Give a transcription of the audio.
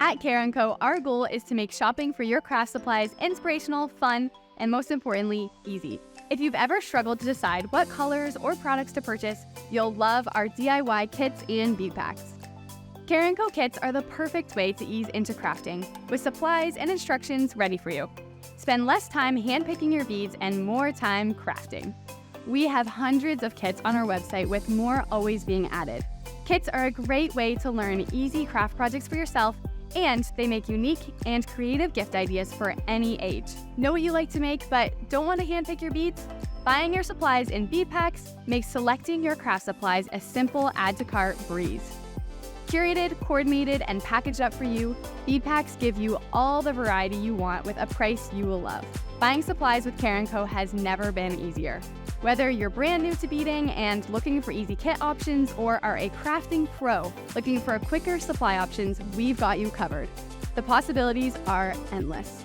At Cara Co, our goal is to make shopping for your craft supplies inspirational, fun, and most importantly, easy. If you've ever struggled to decide what colors or products to purchase, you'll love our DIY kits and bead packs. Cara Co kits are the perfect way to ease into crafting, with supplies and instructions ready for you. Spend less time handpicking your beads and more time crafting. We have hundreds of kits on our website with more always being added. Kits are a great way to learn easy craft projects for yourself, and they make unique and creative gift ideas for any age. Know what you like to make but don't want to handpick your beads? Buying your supplies in bead packs makes selecting your craft supplies a simple add-to-cart breeze. Curated, coordinated, and packaged up for you, bead packs give you all the variety you want with a price you will love. Buying supplies with Cara Co has never been easier. Whether you're brand new to beading and looking for easy kit options, or are a crafting pro looking for quicker supply options, we've got you covered. The possibilities are endless.